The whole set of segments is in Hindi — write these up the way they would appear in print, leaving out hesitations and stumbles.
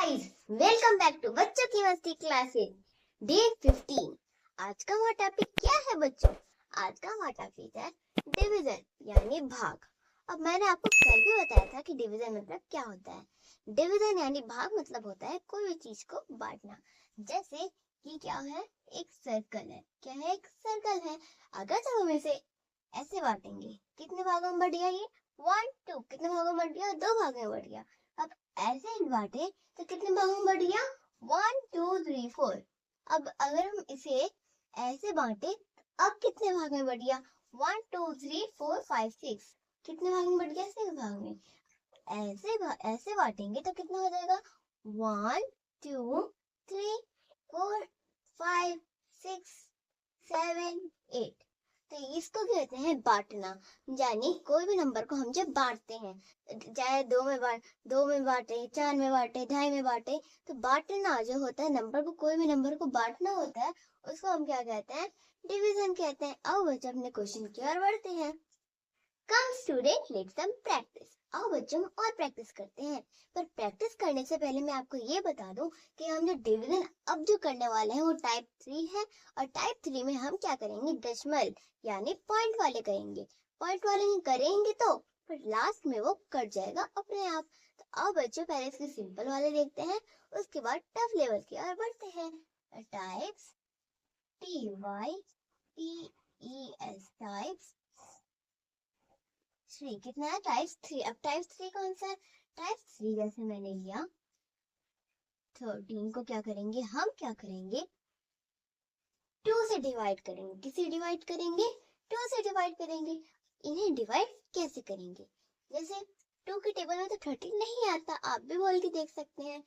गाइस, वेलकम बैक टू बच्चों की मस्ती क्लासेस डे 15। आज का हमारा टॉपिक क्या है बच्चों? आज का हमारा टॉपिक है डिवीजन यानी भाग। अब मैंने आपको कल भी बताया था कि डिवीजन मतलब क्या होता है। डिवीजन यानी भाग मतलब होता है कोई भी चीज को बांटना। जैसे कि क्या है, एक सर्कल है। क्या है? एक सर्कल है। अगर जब हम इसे ऐसे बांटेंगे, कितने भागों में बढ़ गया ये? 1 2। कितने भागों में बढ़ गया? 2 भागों में बढ़ गया। अब ऐसे ही बांटे तो कितने भागों में बढ़ गया? 1 2 3 4। अब अगर हम इसे ऐसे बांटे, अब कितने भाग में बढ़ गया? 1 2 3 4 5 6। कितने भाग में बढ़ गया? 6 भाग में। ऐसे बांटेंगे तो कितना हो जाएगा? 1 2 3 4 5 6 7 8। तो इसको कहते हैं बांटना। यानी कोई भी नंबर को हम जब बांटते हैं, चाहे दो में बांटे, 4 में बांटे, ढाई में बांटे, तो बांटना जो होता है, नंबर को, कोई भी नंबर को बांटना होता है, उसको हम क्या कहते हैं? डिवीजन कहते हैं। अब बच्चे अपने क्वेश्चन की ओर बढ़ते हैं। कम स्टूडेंट लेट्स सम प्रैक्टिस। आओ बच्चों और प्रैक्टिस करते हैं। पर प्रैक्टिस करने से पहले मैं आपको ये बता दूं कि हम जो डिवीजन अब जो करने वाले हैं वो टाइप 3 है। और टाइप 3 में हम क्या करेंगे? दशमलव यानी पॉइंट वाले करेंगे। पॉइंट वाले ही करेंगे तो फिर लास्ट में वो कट जाएगा अपने आप। तो आओ बच्चों पहले इसके सिंपल वाले देखते हैं, उसके बाद टफ लेवल की ओर बढ़ते हैं। Types, TYPES, types 3। कितना है? टाइप्स 3। अब टाइप्स 3 कौन सा है? टाइप्स 3 जैसे मैंने लिया 13 को, क्या करेंगे हम? क्या करेंगे? 2 से डिवाइड करेंगे। किसे डिवाइड करेंगे? 2 से डिवाइड करेंगे। इन्हें डिवाइड कैसे करेंगे? जैसे 2 के टेबल में तो 13 नहीं आता, आप भी बोल के देख सकते हैं।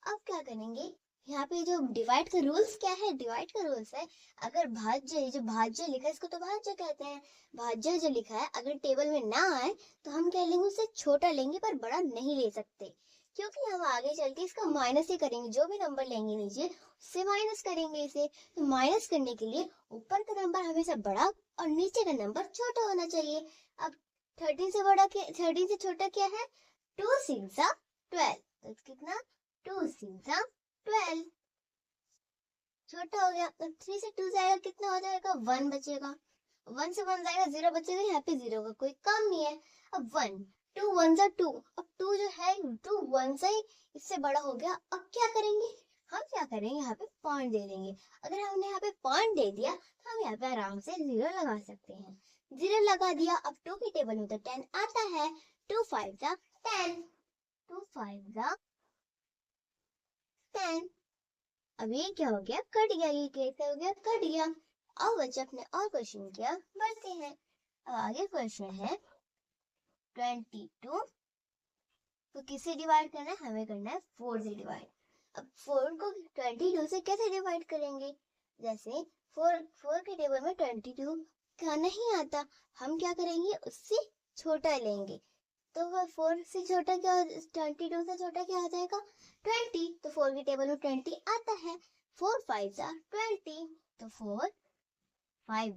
अब क्या करेंगे? यहाँ पे जो डिवाइड का रूल्स क्या है? डिवाइड का रूल्स है, अगर भाज्य, जो भाज्य लिखा है इसको तो भाज्य कहते हैं। भाज्य जो लिखा है अगर टेबल में ना आए तो हम क्या लेंगे? उससे छोटा लेंगे, पर बड़ा नहीं ले सकते, क्योंकि हम आगे चल के इसका माइनस ही करेंगे। जो भी नंबर लेंगे नीचे, उससे माइनस करेंगे इसे। तो माइनस करने के लिए ऊपर का नंबर हमेशा बड़ा और नीचे का नंबर छोटा होना चाहिए। अब 13 से बड़ा क्या, 13 से छोटा क्या है? 2 6 12। तो कितना? 2 6 12। छोटा हो गया। अब 3 से 2 जाएगा, कितना हो जाएगा? 1 बचेगा। 1 से 1 जाएगा, 0 बचेगा। यहाँ पे 0 का कोई काम नहीं है। अब 1 2 1 2। अब 2 जो है, 2 1 से इससे बड़ा हो गया। अब क्या करेंगे? हम क्या करेंगे? यहाँ पे पॉइंट दे देंगे। अगर हमने यहाँ पे पॉइंट दे दिया तो हम यहाँ पे आराम से 0 लगा सकते हैं। 0 लगा दिया। अब 2 की टेबल में तो 10 आता है। 2 5 10। 2 5 10। अब ये क्या हो गया? कट गया। ये कैसे हो गया? कट गया। अब बच्चे अपने और क्वेश्चन की ओर बढ़ते हैं। अब आगे क्वेश्चन है 22 को किसे डिवाइड करना है? हमें करना है 4 से डिवाइड। अब 4 को 22 से कैसे डिवाइड करेंगे? जैसे 4 के टेबल में 22 का नहीं आता, हम क्या करेंगे? उससे छोटा लेंगे। तो वह 4 से छोटा क्या, 22 से छोटा क्या आ जाएगा? 20। तो 4 के टेबल में 20 आता है। 4 5 20। तो 4 5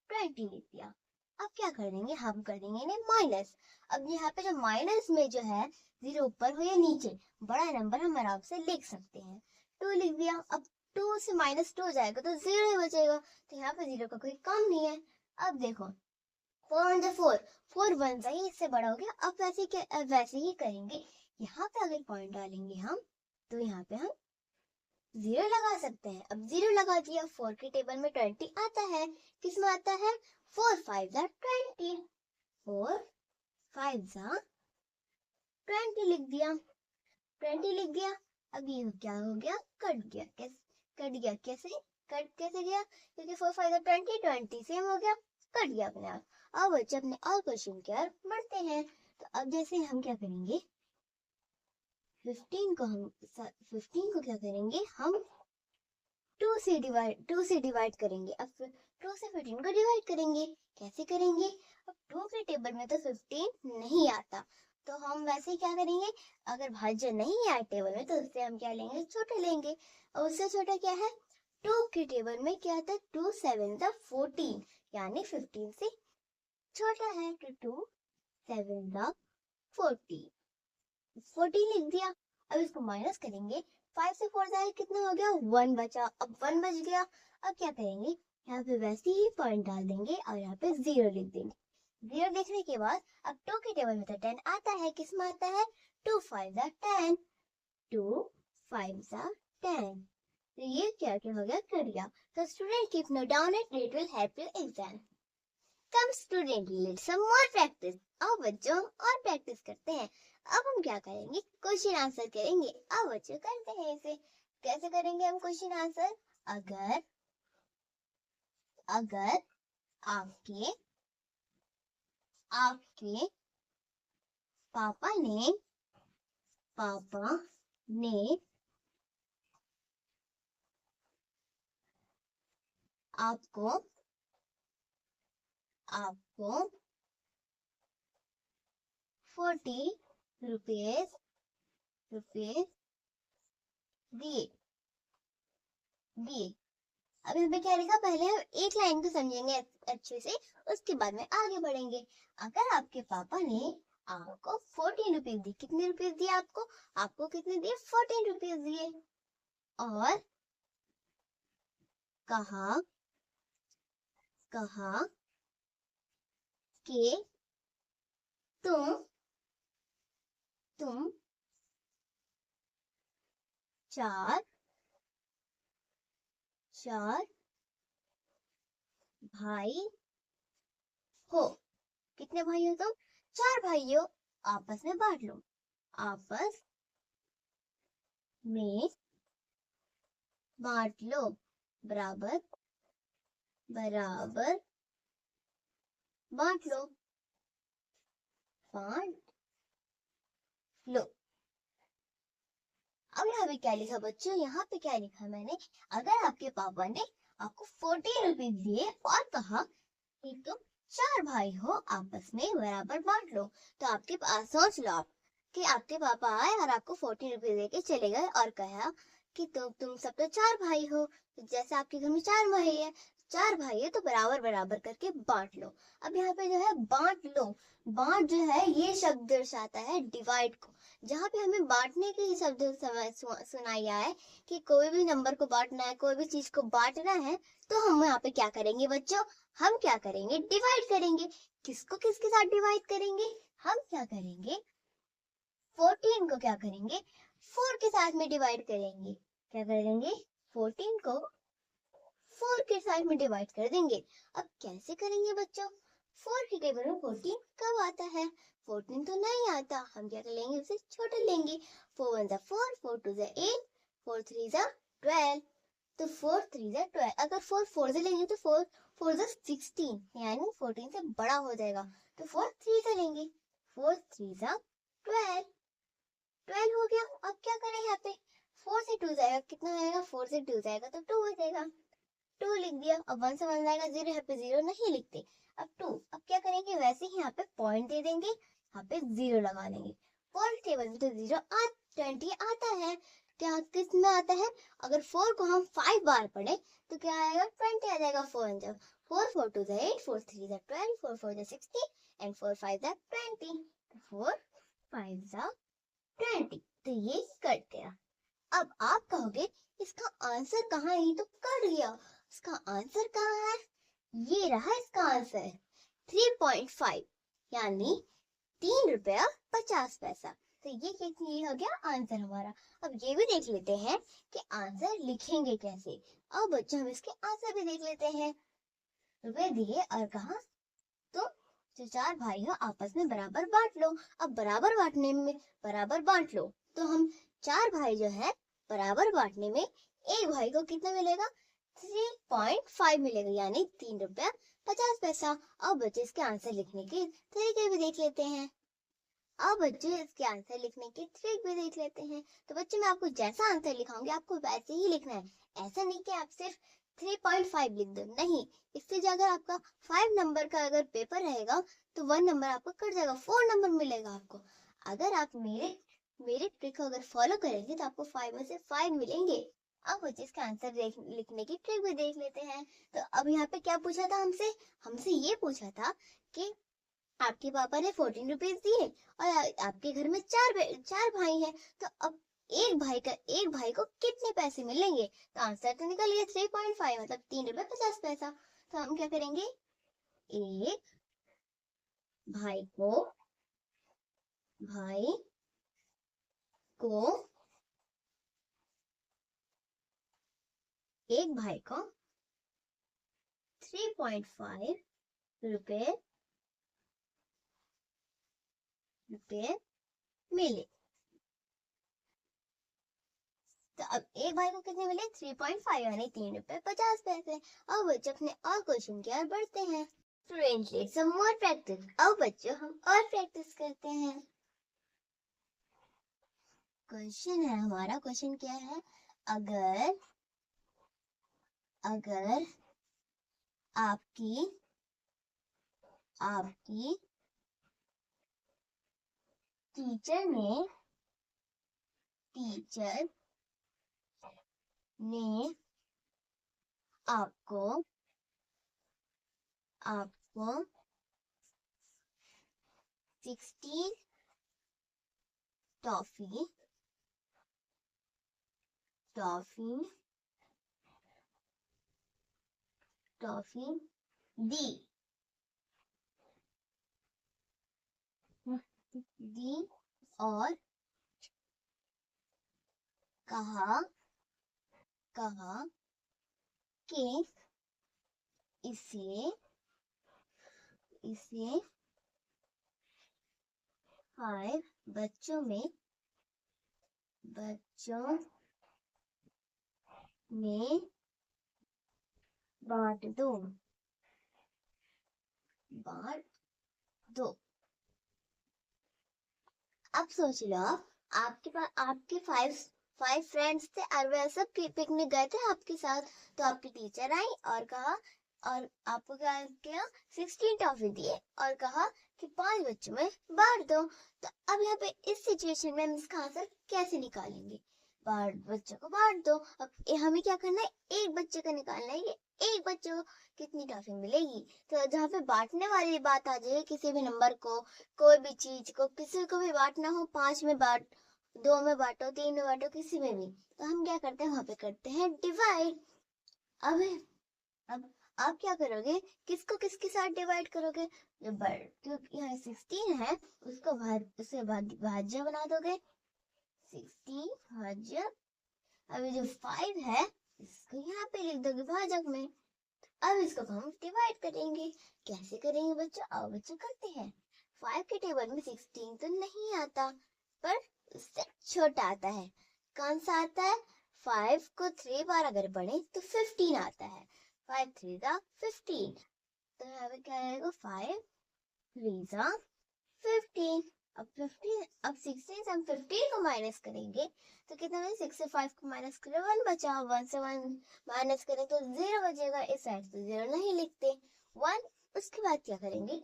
20 लिख दिया। अब क्या करेंगे? हम करेंगे इन्हें माइनस। अब यहाँ पे जो माइनस में जो है, 0 ऊपर हो या नीचे, बड़ा नंबर हम आराम से लिख सकते हैं। 2 लिख दिया। अब 2 से -2 जाएगा तो 0 ही बचेगा। तो यहाँ पे 0 का कोई काम नहीं है। अब देखो 4 1 4, 4 1 ही इससे बड़ा हो गया। अब वैसे ही करेंगे। यहाँ पे अगर पॉइंट डालेंगे हम, तो यहाँ पे हम 0 लगा सकते हैं। अब 0 लगा दिया। 4 के टेबल में 20 आता है। किस में आता है? 4 5 20। 4 5 20 लिख दिया। 20 लिख दिया। अब ये क्या हो गया? कट गया। कैसे कट गया? कट कैसे गया? क्योंकि 4 5 20, 20 सेम हो गया, कट गया अपने आप। अब बच्चे अपने और क्वेश्चन की ओर बढ़ते हैं। तो अब जैसे हम क्या करेंगे? 15 को क्या करेंगे हम? 2 से डिवाइड करेंगे। अब 2 से 15 को डिवाइड करेंगे। कैसे करेंगे? अब 2 के टेबल में तो 15 नहीं आता, तो हम वैसे क्या करेंगे? अगर भाज्य नहीं आए टेबल में तो उससे हम क्या लेंगे? छोटा लेंगे। और उससे छोटा क्या है? 2 के टेबल में क्या आता है? 2 7 14, यानी 15 से छोटा है। तो 2 7 14 लिख दिया। अब इसको माइनस करेंगे, 5 से 4 जाए कितना हो गया, 1 बचा। अब 1 बच गया, अब क्या करेंगे, यहाँ पे वैसे ही पॉइंट डाल देंगे और यहाँ पे 0 लिख देंगे। 0 लिखने के बाद अब 2 के टेबल में तो 10 आता है, किस में आता है, 2 5 10, 2 5 10। तो ये क्या क्या हो गया, कर गया। So student keep note down it, it will help you exam. Come student, let's some more practice. अब बच्चों और प्रैक्टिस करते हैं। अब हम क्या करेंगे, क्वेश्चन आंसर करेंगे। अब बच्चों करते हैं इसे, कैसे करेंगे हम क्वेश्चन आंसर। अगर अगर आपके आपके पापा ने आपको 40 रुपीस दिए। अब यहाँ पे क्या लिखा, पहले हम एक लाइन को समझेंगे अच्छे से, उसके बाद में आगे बढ़ेंगे। अगर आपके पापा ने आपको 14 रुपीज दिए, कितने रुपीज दिए आपको कितने दिए, 14 रुपीज दिए। और कहा कि तुम 4 भाई हो। कितने भाई हो तुम, 4 भाई हो। आपस में बांट लो, आपस में बांट लो, बराबर बांट लो। अब यहाँ पे क्या लिखा बच्चों, यहाँ पे क्या लिखा मैंने, अगर आपके पापा ने आपको 14 रुपीज दिए और कहा कि तुम 4 भाई हो, आपस में बराबर बांट लो। तो आपके पास सोच लो आप कि आपके पापा आए और आपको 14 रुपीज देके चले गए और कहा कि तुम सब तो 4 भाई हो, तो जैसे आपके घर में 4 भाई है, 4 भाई है तो बराबर बराबर करके बांट लो। अब यहाँ पे जो है बांट लो, बांट जो है ये शब्द दर्शाता है डिवाइड को। जहाँ पे हमें बांटने के ही शब्द सुनाई आए कि कोई भी नंबर को बांटना है, कोई भी चीज को बांटना है, तो हम यहाँ पे क्या करेंगे बच्चों, हम क्या करेंगे, डिवाइड करेंगे। किसको किसके साथ डिवाइड करेंगे, हम क्या करेंगे, 14 को क्या करेंगे, 4 के साथ में डिवाइड करेंगे। क्या करेंगे, 14 को 4 के साथ में डिवाइड कर देंगे। अब कैसे करेंगे बच्चों, 4 के टेबल में 14 कब आता है, 14 तो नहीं आता। हम क्या कर लेंगे, उसे छोटा लेंगे। 4 1 4, 4 2 8, 4 3 12। तो 4 3 12, अगर 4 4 से लेंगे तो 4 4 16, यानी 14 से बड़ा हो जाएगा। तो 4 3 से लेंगे, 4 3 12, 12 हो गया। अब क्या करें, यहाँ पे 4 से 2 जाएगा, कितना जाएगा, 4 से 2 जाएगा तो 2 हो जाएगा, 2 लिख दिया। अब 1 से 1 जाएगा 0, यहाँ पे 0 नहीं लिखते। अब 2, अब क्या करेंगे, वैसे ही यहाँ पे पॉइंट दे देंगे, यहाँ पे 0 लगा देंगे। पॉइंट टेबल में तो 20 आता है, क्या किस में आता है, अगर 4 को हम 5 बार पढ़े तो क्या आएगा, 20 आ जाएगा। 4 4 2 8, 4 3 12, 4 4 16 एंड 4 5 20। 4 5 20, तो ये कट गया। अब आप कहोगे इसका आंसर कहाँ है, ये तो कट गया, इसका आंसर कहाँ है, ये रहा इसका आंसर, 3.5, यानी 3 रुपया 50 पैसा। तो ये हो गया आंसर हमारा। अब ये भी देख लेते हैं कि आंसर लिखेंगे कैसे। अब बच्चों हम इसके आंसर भी देख लेते हैं। रुपए दिए और कहा तो जो 4 भाई हो आपस में बराबर बांट लो। अब बराबर बांटने में बराबर बांट लो, तो हम 4 भाई जो है बराबर बांटने में एक भाई को कितना मिलेगा, 3.5 मिलेगा, यानी 3 रुपया 50 पैसा। अब बच्चे इसके आंसर लिखने के तरीके भी देख लेते हैं। अब बच्चे इसके आंसर लिखने के ट्रिक भी देख लेते हैं। तो बच्चे मैं आपको जैसा आंसर लिखाऊंगी आपको वैसे ही लिखना है। ऐसा नहीं कि आप सिर्फ 3.5 लिख दो, नहीं। इससे जो अगर आपका 5 नंबर का अगर पेपर रहेगा तो 1 नंबर आपको कट जाएगा, 4 नंबर मिलेगा आपको। अगर आप मेरे ट्रिक को अगर फॉलो करेंगे तो आपको 5 में से 5 मिलेंगे। अब बच्चे इसका आंसर लिखने की ट्रिक भी देख लेते हैं। तो अब यहाँ पे क्या पूछा था हमसे ये पूछा था कि आपके पापा ने 14 रुपीज दिए और आपके घर में चार भाई हैं, तो अब एक भाई को कितने पैसे मिलेंगे? तो आंसर तो निकल गया 3.5, मतलब 3 रुपए 50 पैसा। तो हम क्या करेंगे, एक भाई को भाई को एक भाई को 3.5 रुपए मिले। तो अब एक भाई को कितने मिले? 3.5, यानी 3 रुपए 50 पैसे। अब बच्चों अपने और क्वेश्चन की ओर बढ़ते हैं। Student let's some more practice. अब बच्चों हम और प्रैक्टिस करते हैं। क्वेश्चन है हमारा, क्वेश्चन क्या है, अगर अगर आपकी आपकी टीचर ने आपको आपको 16 टॉफी टॉफी टॉफी दी दी और कहा कहा कि इसे इसे 5 बच्चों में बांट दो। अब सोच लो, आपके पास आपके 5 फ्रेंड्स थे और वे सब पिकनिक गए थे आपके साथ। तो आपकी टीचर आई और कहा, और आपको क्या किया, 16 टॉफी दिए और कहा कि 5 बच्चों में बांट दो। तो अब यहाँ पे इस सिचुएशन में हम इसका आंसर कैसे निकालेंगे? बच्चों को बांट दो। अब हमें क्या करना है, एक बच्चे का निकालना है कि एक बच्चे को कितनी टॉफी मिलेगी। तो जहाँ पे बांटने वाली बात आ जाए, किसी भी नंबर को, कोई भी चीज को, किसी को भी बांटना हो, 5 में बांट, 2 में बांटो, 3 में बांटो, किसी में भी, तो हम क्या करते हैं, वहां पे करते हैं डिवाइड। अब अब आप क्या करोगे, किसको किसके साथ डिवाइड करोगे? जो यहाँ 16 है उसको उसे भाज्य बना दोगे, 16 भाज्य। अभी जो 5 है इसको यहाँ पे लिख दोगे भाजक में। अब इसको हम डिवाइड करेंगे। कैसे करेंगे बच्चों? आओ बच्चों करते हैं। 5 के टेबल में 16 तो नहीं आता, पर उससे छोटा आता है। कौन सा आता है? 5 को 3 बार अगर पढ़े तो 15 आता है। 5 3 जा 15। तो यहाँ पे क्या आएगा, 5 3 जा 15। अब 16 से हम 15 को माइनस करेंगे तो कितना है, 6 से 5 को माइनस करें 1 बचा, 1 से 1 माइनस करें तो 0 बचेगा। इस साइड से 0 नहीं लिखते, 1। उसके बाद क्या करेंगे,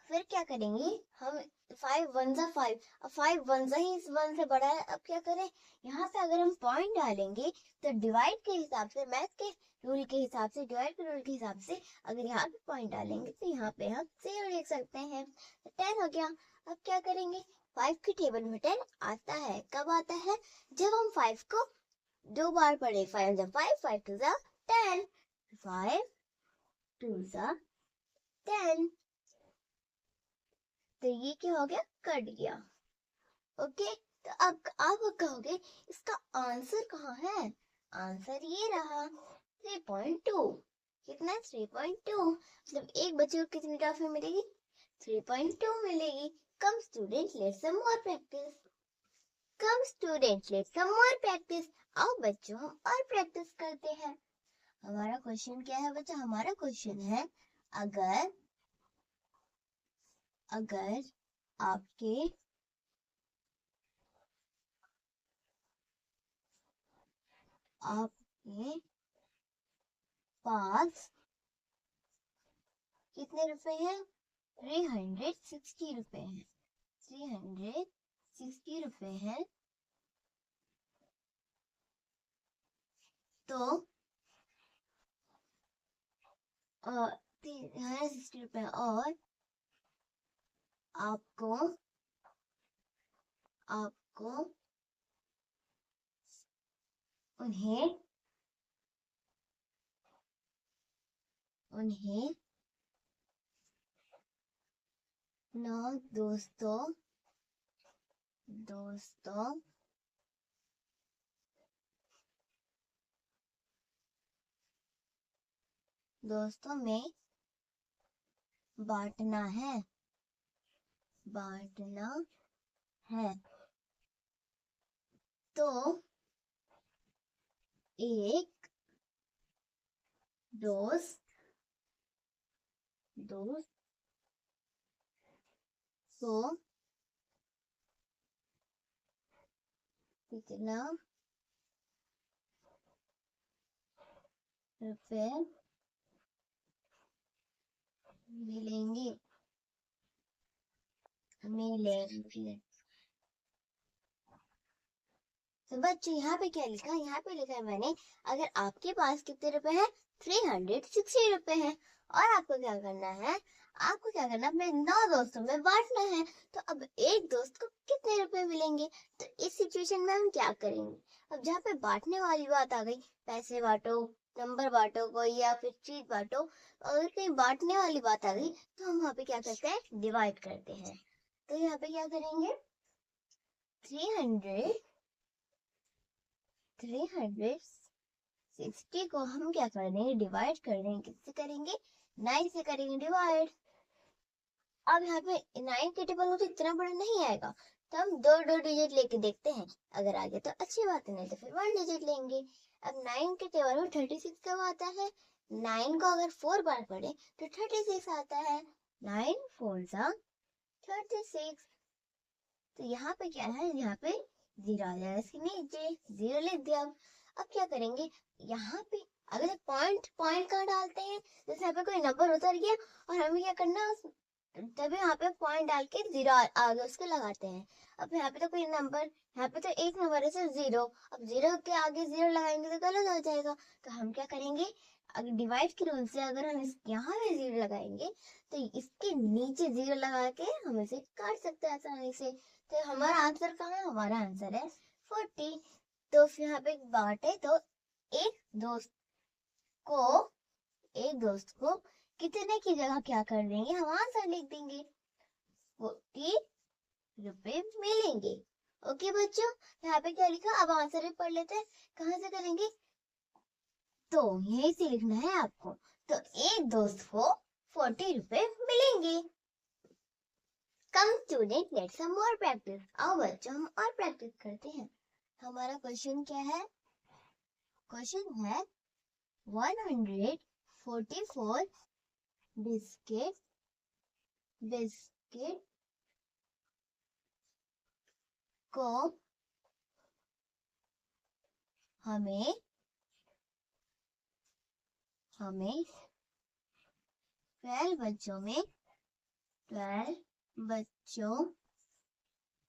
फिर क्या करेंगे हम, 5 1 जा 5, अब 5 1 जा ही इस 1 से बड़ा है। अब क्या करें, यहाँ पे अगर हम पॉइंट डालेंगे तो डिवाइड के हिसाब से, मैथ के रूल के हिसाब से, डिवाइड के रूल के हिसाब से अगर यहाँ पे पॉइंट डालेंगे तो यहाँ पे हम 0 लिख सकते हैं। 10 हो गया। अब क्या करेंगे, 5 की टेबल में 10 आता है। कब आता है? जब हम 5 को 2 बार पढ़े। 5 जा 5, 5 2 जा 10, 5 2 जा 10। तो ये क्या हो गया, कट गया। ओके, तो अब आप कहोगे इसका आंसर कहाँ है? आंसर ये रहा, 3.2। कितना? 3.2। मतलब एक बच्चे को कितनी टॉफी मिलेगी? 3.2 मिलेगी। Come student let's some more practice. आओ बच्चों हम और प्रैक्टिस करते हैं। हमारा क्वेश्चन क्या है बच्चा? हमारा क्वेश्चन है, अगर अगर आपके आपके पास कितने रुपए हैं? 360 रुपए हैं। 360 रुपए हैं। तो 360 रुपए, और आपको आपको उन्हें उन्हें 9 दोस्तों में बांटना है तो एक दोस्त को कितना रुपए मिलेंगे तो बच्चों यहाँ पे क्या लिखा है? यहाँ पे लिखा है मैंने, अगर आपके पास कितने रुपए हैं? 360 रुपए हैं। और आपको क्या करना है? अपने 9 दोस्तों में बांटना है। तो अब एक दोस्त को कितने रुपए मिलेंगे? तो इस सिचुएशन में हम क्या करेंगे? अब जहाँ पे बांटने वाली बात आ गई, पैसे बांटो, नंबर बांटो कोई, या फिर चीज बांटो, अगर कहीं बांटने वाली बात आ गई तो हम वहाँ पे क्या करते हैं? डिवाइड करते हैं। तो यहाँ पे क्या करेंगे? 360 को हम क्या कर देंगे? डिवाइड कर देंगे। किससे करेंगे? 9 से करेंगे डिवाइड। अब यहाँ पे 9 के टेबल में तो इतना बड़ा नहीं आएगा, तो हम दो डिजिट लेके देखते हैं। अगर आ गया तो अच्छी बात है, नहीं तो फिर 1 डिजिट लेंगे। अब 9 के टेबल में 36 कब आता है? 9 को अगर 4 बार पढ़े तो 36 आता है। 9 4 जा 36। तो यहाँ पे क्या है? यहाँ पे 0 आ जाएगा, इसके नीचे 0 लिख दिया। अब क्या करेंगे? यहाँ पे अगर पॉइंट कहाँ डालते हैं? जैसे यहाँ पे कोई नंबर उतर गया और हमें क्या करना है? तभी यहाँ पे पॉइंट डाल के 0 आगे उसके लगाते हैं। अब यहाँ पे तो कोई नंबर, यहाँ पे तो एक नंबर है सिर्फ 0। अब 0 के आगे 0 लगाएंगे तो गलत हो जाएगा। तो हम क्या करेंगे? अगर डिवाइड के रूल से अगर हम यहाँ पे 0 लगाएंगे तो इसके नीचे 0 लगा के हम इसे काट सकते हैं आसानी से। तो हमारा आंसर कहाँ है? हमारा आंसर है 40। तो फिर यहाँ पे बांटे तो एक दोस्त को कितने की जगह क्या कर देंगे? हम आंसर लिख देंगे, 40 रुपए मिलेंगे। ओके बच्चों, यहाँ पे क्या लिखा? अब आंसर भी पढ़ लेते हैं। कहाँ से करेंगे? तो यही से लिखना है आपको। तो एक दोस्त को 40 रुपए मिलेंगे। Come student, let's some more practice. आओ बच्चों, हम और प्रैक्टिस करते हैं। हमारा क्वेश्चन क्या है? क्वेश्चन है 144 बिस्किट को हमें 12 बच्चों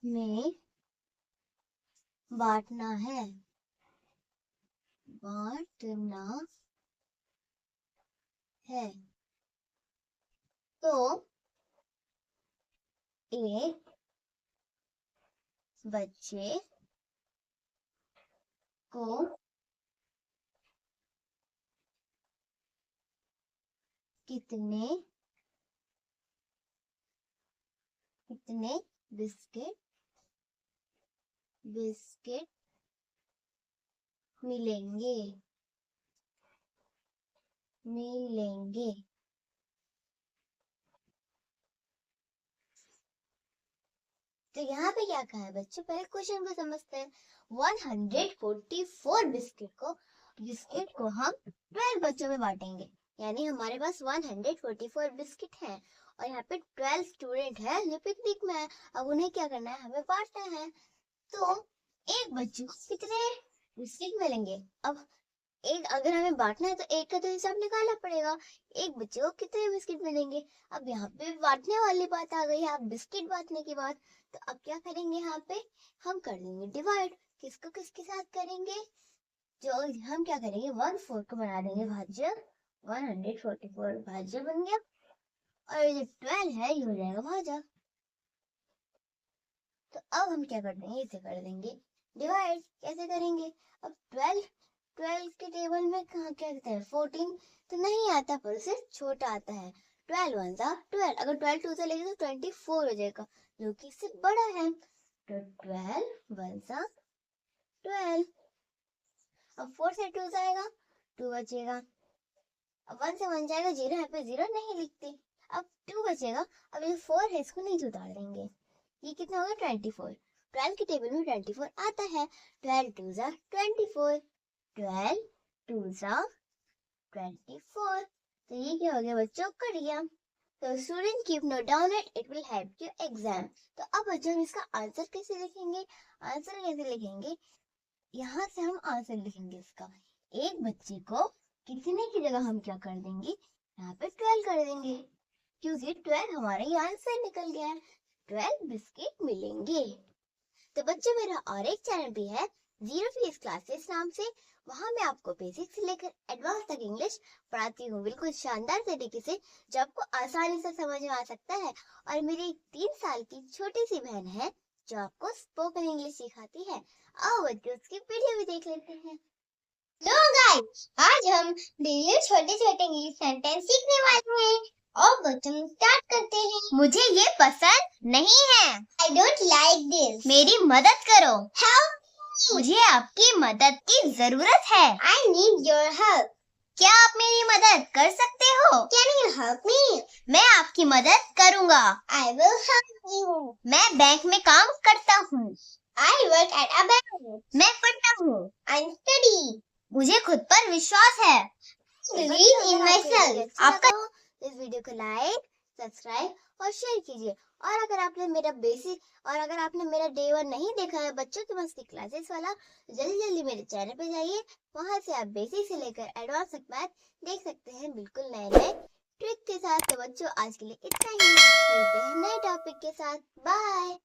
में बांटना है। तो एक बच्चे को कितने बिस्किट मिलेंगे। तो यहाँ पे क्या कहा है बच्चों? पहले क्वेश्चन को समझते हैं। 144 बिस्किट को हम 12 बच्चों में बांटेंगे, यानी हमारे पास 144 बिस्किट हैं और यहाँ पे 12 स्टूडेंट है जो पिकनिक में है। अब उन्हें क्या करना है? हमें बांटना है। तो एक बच्चे को कितने बिस्किट मिलेंगे? अब एक अगर हमें बांटना है तो एक का तो हिसाब निकालना पड़ेगा। एक बच्चे को कितने बिस्किट मिलेंगे? अब यहाँ पे बांटने वाली बात आ गई है, आप बिस्किट बांटने की बात। तो अब क्या करेंगे? यहाँ पे हम कर देंगे डिवाइड। किसको किसके साथ करेंगे? जो हम क्या करेंगे? 1/4 को बना देंगे भाज्य। 144 भाज्य बन गया और ये जो 12 है ये हो जाएगा भाजा। तो अब हम क्या कर देंगे? इसे कर देंगे डिवाइड। कैसे करेंगे? अब 12 12 के टेबल में कहाँ क्या आता है 14 तो नहीं आता, पर उससे छोटा आता है। 12 वन सा 12, अगर 12 टू से लेंगे तो 24 हो जाएगा, जो कि इससे बड़ा है। तो 12 वन सा 12। अब 4 से 2 जाएगा, 2 बचेगा। अब 1 से 1 जाएगा, 0 यहाँ पे 0 नहीं लिखते। अब 2 बचेगा। अब ये 4 है, इसको नहीं उतार देंगे। ये कितना होगा 24। 12 के टेबल में 24 आता है। 12 टू जा 24, 12 टू जा 24। तो ये क्या हो गया बच्चों, कट गया। तो student keep note down it will help you exam. तो अब बच्चों हम इसका आंसर कैसे लिखेंगे, आंसर कैसे लिखेंगे, यहाँ से हम आंसर लिखेंगे इसका। एक बच्चे को कितने की जगह हम क्या कर देंगे, यहाँ पे 12 कर देंगे, क्योंकि 12 हमारा ये आंसर निकल गया है। 12 बिस्किट मिलेंगे। तो बच्चों मेरा और एक चैनल भी है, जीरो फीस क्लासेस नाम से। वहां मैं आपको बेसिक से लेकर एडवांस तक इंग्लिश पढ़ाती हूँ, बिल्कुल शानदार तरीके से, जो आपको आसानी से समझ में आ सकता है। और मेरी 3 साल की छोटी सी बहन है, जो आपको स्पोकन इंग्लिश सिखाती है। आओ बच्चों उसकी वीडियो भी देख लेते हैं। हेलो गाइस, आज हम डेली छोटे छोटे इंग्लिश सेंटेंस सीखने वाले हैं। और बच्चों स्टार्ट करते हैं। मुझे ये पसंद नहीं है। I don't like this. मेरी मदद करो। हेल्प। मुझे आपकी मदद की जरूरत है। I need your help. क्या आप मेरी मदद कर सकते हो? Can you help me? मैं आपकी मदद करूँगा। I will help you. मैं बैंक में काम करता हूँ। I work at a bank. मैं पढ़ता हूँ। I study. मुझे खुद पर विश्वास है। Believe in my self. आपका इस वीडियो को लाइक, सब्सक्राइब और शेयर कीजिए। और अगर आपने मेरा डे 1 नहीं देखा है बच्चों की मस्ती क्लासेस वाला, जल्दी जल्दी मेरे चैनल पे जाइए। वहां से आप बेसिक से लेकर एडवांस तक मैथ देख सकते हैं, बिल्कुल नए नए ट्रिक के साथ। तो बच्चों आज के लिए इतना ही, मिलते हैं नए टॉपिक के साथ। बाय।